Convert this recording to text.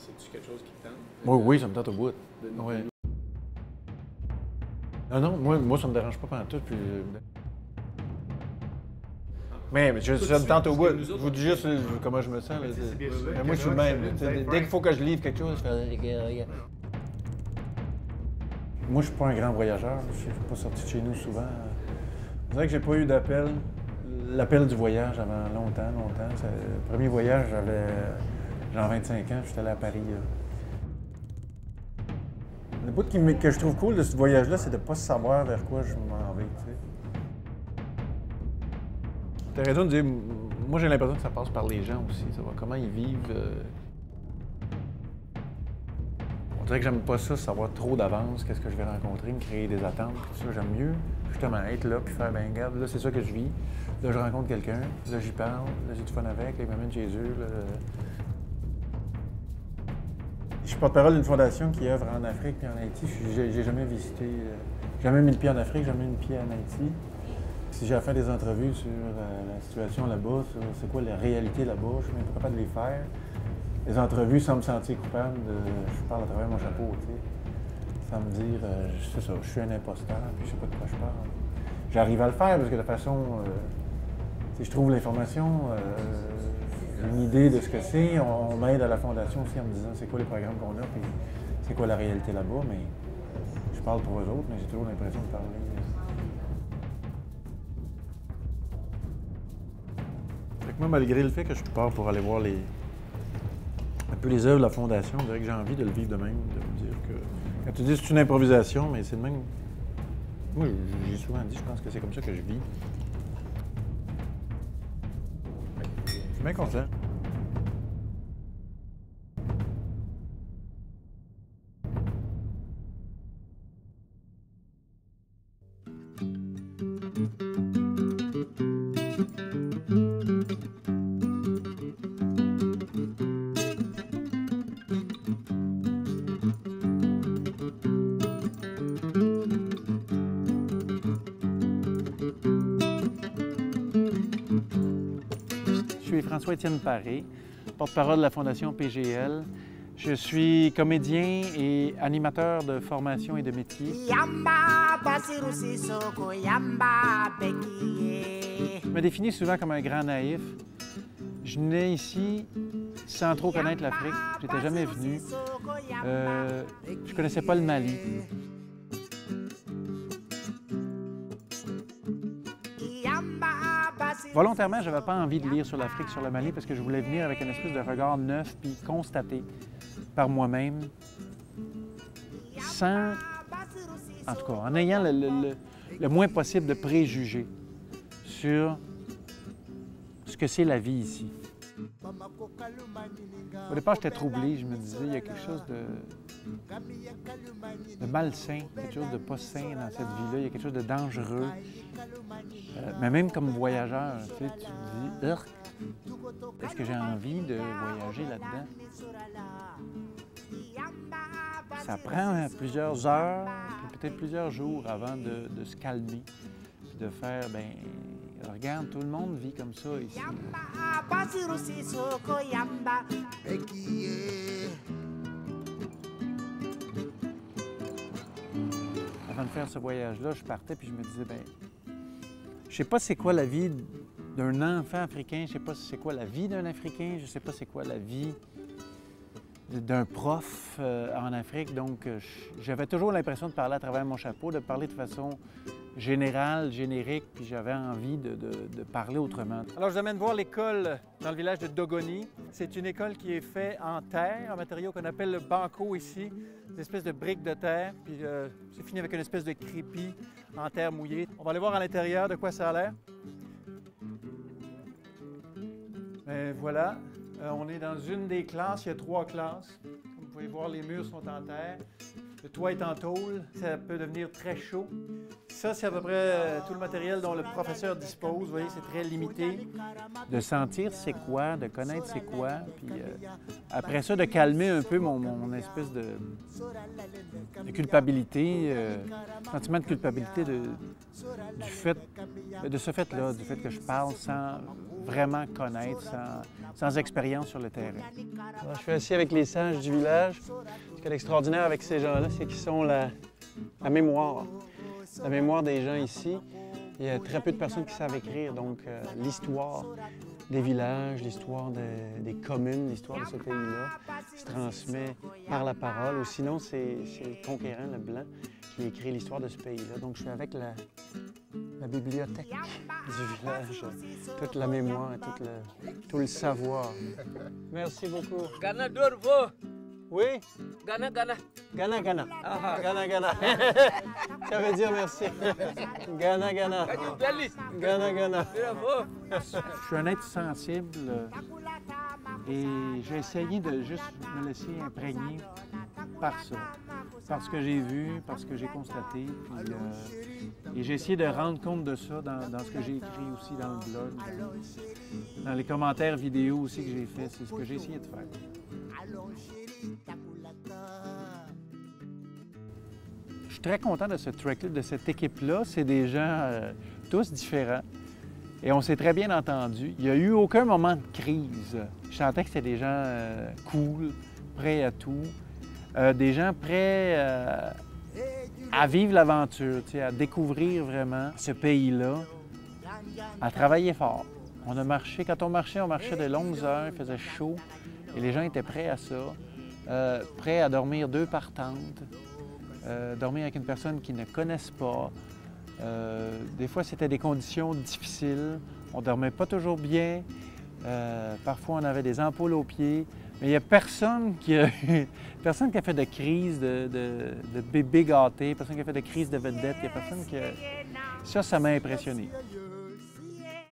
C'est-tu quelque chose qui te tente? Oui, oui, ça me tente au bout. Ouais. Ah non, moi, ça me dérange pas pendant tout. Puis... Mais ça me tente au bout. Je vous dis juste comment je me sens. Là, mais moi, je suis le même. Dès qu'il faut que je livre quelque chose, je fais... Moi, je suis pas un grand voyageur. Je suis pas sorti de chez nous souvent. C'est vrai que j'ai pas eu d'appel. L'appel du voyage avant longtemps. Le premier voyage, j'avais genre 25 ans, j'étais allé à Paris. Là. Le bout que je trouve cool de ce voyage-là, c'est de ne pas savoir vers quoi je m'en vais. Tu as raison de dire, moi j'ai l'impression que ça passe par les gens aussi, savoir comment ils vivent. On dirait que j'aime pas ça, savoir trop d'avance, qu'est-ce que je vais rencontrer, me créer des attentes, tout ça. J'aime mieux justement être là puis faire, ben regarde, là c'est ça que je vis. Là je rencontre quelqu'un, là j'y parle, là j'ai du fun avec, là ils m'amènent chez eux. Là. Je suis porte-parole d'une fondation qui œuvre en Afrique et en Haïti. J'ai jamais visité, jamais mis le pied en Afrique, jamais mis le pied en Haïti. Si j'ai fait des entrevues sur la situation là-bas, sur c'est quoi la réalité là-bas, je suis même pas capable de les faire. Les entrevues sans me sentir coupable, je parle à travers mon chapeau, tu sais. Sans me dire, c'est ça, je suis un imposteur, puis je sais pas de quoi je parle. J'arrive à le faire parce que de toute façon, si je trouve l'information, une idée de ce que c'est. On m'aide à la fondation aussi en me disant c'est quoi les programmes qu'on a, puis c'est quoi la réalité là-bas, mais je parle pour eux autres, mais j'ai toujours l'impression de parler. Fait que moi, malgré le fait que je pars pour aller voir un peu les œuvres de la fondation, je dirais que j'ai envie de le vivre de même, de me dire que quand tu dis c'est une improvisation, mais c'est de même. Moi, j'ai souvent dit, je pense que c'est comme ça que je vis. Je suis bien content. Je suis François-Étienne Paré, porte-parole de la Fondation PGL. Je suis comédien et animateur de formation et de métier. Je me définis souvent comme un grand naïf. Je venais ici sans trop connaître l'Afrique. Je n'étais jamais venu. Je connaissais pas le Mali. Volontairement, je n'avais pas envie de lire sur l'Afrique, sur le Mali, parce que je voulais venir avec une espèce de regard neuf, puis constater par moi-même, sans, en tout cas, en ayant le moins possible de préjugés sur ce que c'est la vie ici. Au départ, j'étais troublé. Je me disais, il y a quelque chose de malsain, quelque chose de pas sain dans cette vie-là. Il y a quelque chose de dangereux. Mais même comme voyageur, tu sais, tu te dis, est-ce que j'ai envie de voyager là-dedans? Ça prend plusieurs heures, puis peut-être plusieurs jours avant de se calmer, puis de faire, ben regarde, tout le monde vit comme ça ici. Avant de faire ce voyage-là, je partais puis je me disais, ben, je sais pas c'est quoi la vie d'un enfant africain, je sais pas c'est quoi la vie d'un Africain, je sais pas c'est quoi la vie d'un prof en Afrique. Donc, j'avais toujours l'impression de parler à travers mon chapeau, de parler de façon générale, générique, puis j'avais envie de parler autrement. Alors, je vous amène voir l'école dans le village de Dogoni. C'est une école qui est faite en terre, un matériau qu'on appelle le banco ici, une espèce de briques de terre, puis c'est fini avec une espèce de crépi en terre mouillée. On va aller voir à l'intérieur de quoi ça a l'air. Ben, voilà. On est dans une des classes, il y a 3 classes. Comme vous pouvez voir, les murs sont en terre. Le toit est en tôle, ça peut devenir très chaud. Ça, c'est à peu près tout le matériel dont le professeur dispose. Vous voyez, c'est très limité. De sentir c'est quoi, de connaître c'est quoi, puis après ça, de calmer un peu mon espèce de culpabilité, sentiment de culpabilité de ce fait-là, du fait que je parle sans vraiment connaître sans expérience sur le terrain. Alors, je suis assis avec les sages du village. Ce qui est extraordinaire avec ces gens-là, c'est qu'ils sont la mémoire des gens ici. Il y a très peu de personnes qui savent écrire, donc l'histoire des villages, l'histoire des communes, l'histoire de ce pays-là se transmet par la parole, ou sinon c'est le conquérant, le blanc, qui écrit l'histoire de ce pays-là. Donc je suis avec la bibliothèque du village, toute la mémoire et tout le savoir. Merci beaucoup. Gana Dorvo. Oui? Gana Gana. Gana Gana. Gana Gana. Ça veut dire merci. Gana Gana. Gana Gana. Je suis un être sensible et j'ai essayé de juste me laisser imprégner par ça, par ce que j'ai vu, par ce que j'ai constaté. Et j'ai essayé de rendre compte de ça dans ce que j'ai écrit aussi dans le blog, dans les commentaires vidéo aussi que j'ai fait. C'est ce que j'ai essayé de faire. Je suis très content de ce trek-là, de cette équipe-là. C'est des gens tous différents. Et on s'est très bien entendus. Il n'y a eu aucun moment de crise. Je sentais que c'était des gens cool, prêts à tout. Des gens prêts à vivre l'aventure, à découvrir vraiment ce pays-là, à travailler fort. On a marché, quand on marchait de longues heures, il faisait chaud et les gens étaient prêts à ça, prêts à dormir 2 par tente, dormir avec une personne qu'ils ne connaissent pas. Des fois, c'était des conditions difficiles. On ne dormait pas toujours bien. Parfois, on avait des ampoules aux pieds. Mais il n'y a personne qui a fait de crise de bébé gâté, personne qui a fait de crise de vedette. Il y a personne qui a... Ça m'a impressionné.